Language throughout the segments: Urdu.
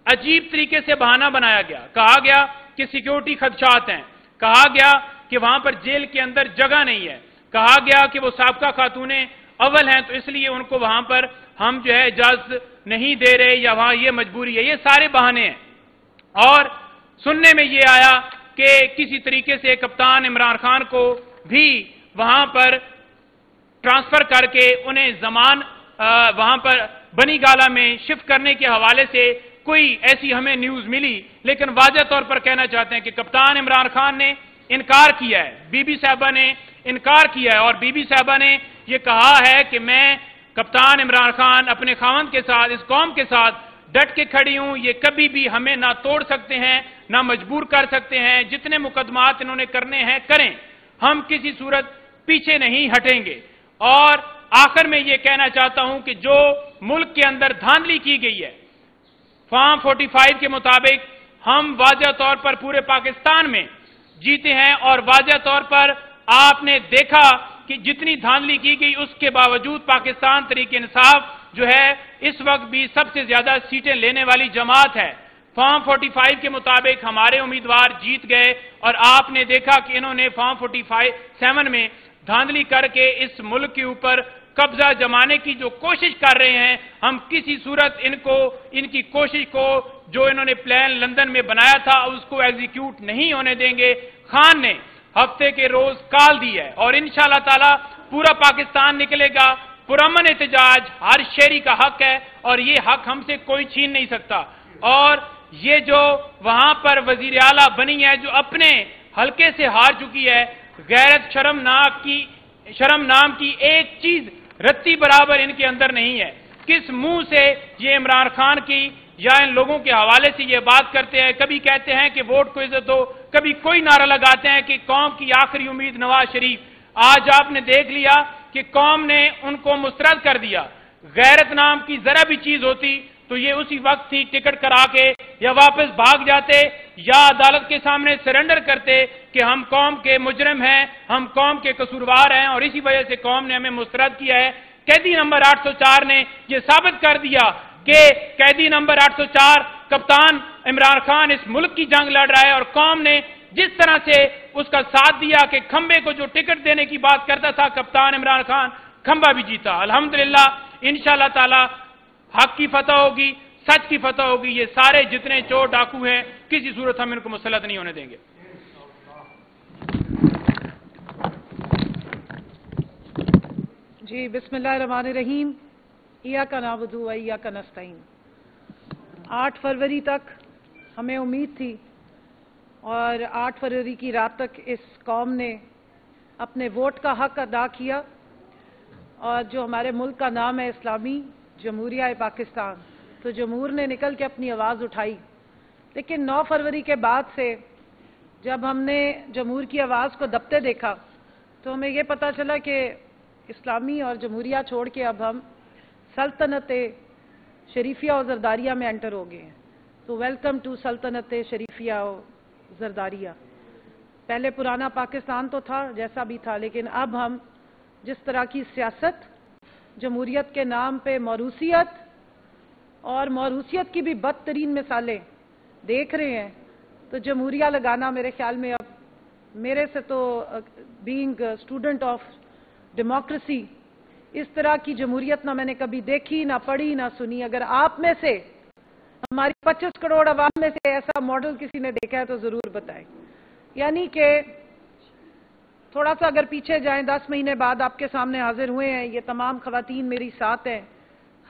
عجیب طریقے سے بہانہ بنایا گیا. کہا گیا کہ سیکیورٹی خدشات ہیں, کہا گیا کہ وہاں پر جیل کے اندر جگہ نہیں ہے, کہا گیا کہ وہ سابقہ خاتون اول ہیں تو اس لیے ان کو وہاں پر ہم جو ہے اجازت نہیں دے رہے یا وہاں یہ مجبوری ہے. یہ سارے بہانے ہیں. اور سننے میں یہ آیا کہ کسی طریقے سے کپتان عمران خان کو بھی وہاں پر ٹرانسفر کر کے انہیں زمان وہاں پر بنی گالا میں شفٹ کرنے کے حوالے سے کوئی ایسی ہمیں نیوز ملی, لیکن واضح طور پر کہنا چاہتے ہیں کہ کپتان عمران خان نے انکار کیا ہے, بی بی صاحبہ نے انکار کیا ہے, اور بی بی صاحبہ نے یہ کہا ہے کہ میں کپتان عمران خان اپنے خاوند کے ساتھ, اس قوم کے ساتھ ڈٹ کے کھڑی ہوں, یہ کبھی بھی ہمیں نہ توڑ سکتے ہیں نہ مجبور کر سکتے ہیں, جتنے مقدمات انہوں نے کرنے ہیں کریں, ہم کسی صورت پیچھے نہیں ہٹیں گے. اور آخر میں یہ کہنا چاہتا ہوں کہ جو ملک کے اندر دھاندلی کی گئی ہے فارم 45 کے مطابق, ہم واضح طور پر پورے پاکستان میں جیتے ہیں, اور واضح طور پر آپ نے دیکھا کہ جتنی دھاندلی کی گئی اس کے باوجود پاکستان تحریک انصاف جو ہے اس وقت بھی سب سے زیادہ سیٹیں لینے والی جماعت ہے. فارم 45 کے مطابق ہمارے امیدوار جیت گئے, اور آپ نے دیکھا کہ انہوں نے فارم 47 میں دھاندلی کر کے اس ملک کے اوپر قبضہ جمانے کی جو کوشش کر رہے ہیں, ہم کسی صورت ان کی کوشش کو جو انہوں نے پلان لندن میں بنایا تھا اس کو ایگزیکیوٹ نہیں ہونے دیں گے. خان نے ہفتے کے روز کال دی ہے, اور انشاءاللہ تعالی پورا پاکستان نکلے گا. پرامن احتجاج ہر شہری کا حق ہے, اور یہ حق ہم سے کوئی چھین نہیں سکتا. اور یہ جو وہاں پر وزیر اعلیٰ بنی ہے جو اپنے حلقے سے ہار چکی ہے, غیرت شرم نام کی ایک چیز رتی برابر ان کے اندر نہیں ہے. کس منہ سے یہ عمران خان کی یا ان لوگوں کے حوالے سے یہ بات کرتے ہیں؟ کبھی کہتے ہیں کہ ووٹ کو عزت دو, کبھی کوئی نعرہ لگاتے ہیں کہ قوم کی آخری امید نواز شریف. آج آپ نے دیکھ لیا کہ قوم نے ان کو مسترد کر دیا. غیرت نام کی ذرا بھی چیز ہوتی تو یہ اسی وقت ہی ٹکٹ کرا کے یا واپس بھاگ جاتے یا عدالت کے سامنے سرنڈر کرتے کہ ہم قوم کے مجرم ہیں, ہم قوم کے قصوروار ہیں, اور اسی وجہ سے قوم نے ہمیں مسترد کیا ہے. قیدی نمبر 804 نے یہ ثابت کر دیا کہ قیدی نمبر 804 کپتان عمران خان اس ملک کی جنگ لڑ رہا ہے, اور قوم نے جس طرح سے اس کا ساتھ دیا کہ کھمبے کو جو ٹکٹ دینے کی بات کرتا تھا کپتان عمران خان, کھمبا بھی جیتا. الحمدللہ انشاءاللہ تعالی حق کی فتح ہوگی, سچ کی فتح ہوگی. یہ سارے جتنے چور ڈاکو ہیں کسی صورت ہم ان کو مسلط نہیں ہونے دیں گے. جی بسم اللہ الرحمن الرحیم. ایاک نعبد و ایاک نستعین. 8 فروری تک ہمیں امید تھی, اور 8 فروری کی رات تک اس قوم نے اپنے ووٹ کا حق ادا کیا, اور جو ہمارے ملک کا نام ہے اسلامی جمہوریہ پاکستان, تو جمہور نے نکل کے اپنی آواز اٹھائی. لیکن 9 فروری کے بعد سے جب ہم نے جمہور کی آواز کو دبتے دیکھا تو ہمیں یہ پتہ چلا کہ اسلامی اور جمہوریہ چھوڑ کے اب ہم سلطنت شریفیہ و زرداریہ میں انٹر ہو گئے ہیں. تو ویلکم ٹو سلطنت شریفیہ و زرداریہ. پہلے پرانا پاکستان تو تھا جیسا بھی تھا, لیکن اب ہم جس طرح کی سیاست, جمہوریت کے نام پہ موروثیت, اور موروثیت کی بھی بدترین مثالیں دیکھ رہے ہیں, تو جمہوریہ لگانا میرے خیال میں اب میرے سے تو بینگ اسٹوڈنٹ آف ڈیموکریسی اس طرح کی جمہوریت نہ میں نے کبھی دیکھی, نہ پڑھی, نہ سنی. اگر آپ میں سے, ہماری 25 کروڑ عوام میں سے ایسا ماڈل کسی نے دیکھا ہے تو ضرور بتائیں. یعنی کہ تھوڑا سا اگر پیچھے جائیں, 10 مہینے بعد آپ کے سامنے حاضر ہوئے ہیں, یہ تمام خواتین میری ساتھ ہیں,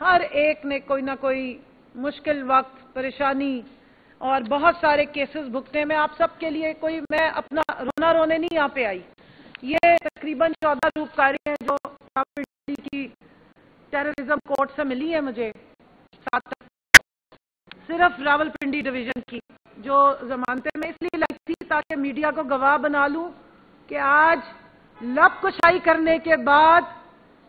ہر ایک نے کوئی نہ کوئی مشکل وقت, پریشانی اور بہت سارے کیسز بھگتے. میں آپ سب کے لیے میں اپنا رونا رونے نہیں یہاں پہ آئی. یہ تقریباً 14 روپکاری ہیں جو راولپنڈی کی ٹیررزم کورٹ سے ملی ہے مجھے, صرف راولپنڈی ڈویژن کی جو ضمانتیں میں اس لیے لگی تھی تاکہ میڈیا کو گواہ بنا لوں کہ آج لب کشائی کرنے کے بعد,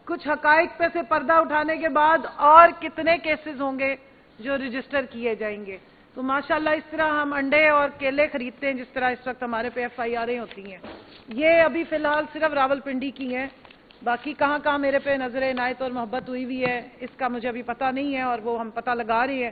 کچھ حقائق پہ سے پردہ اٹھانے کے بعد اور کتنے کیسز ہوں گے جو رجسٹر کیے جائیں گے. تو ماشاءاللہ اس طرح ہم انڈے اور کیلے خریدتے ہیں جس طرح اس وقت ہمارے پہ FIRیں ہوتی ہیں. یہ ابھی فی الحال صرف راولپنڈی کی ہیں, باقی کہاں کہاں میرے پہ نظر عنایت اور محبت ہوئی ہوئی ہے اس کا مجھے ابھی پتہ نہیں ہے, اور وہ ہم پتہ لگا رہے ہیں.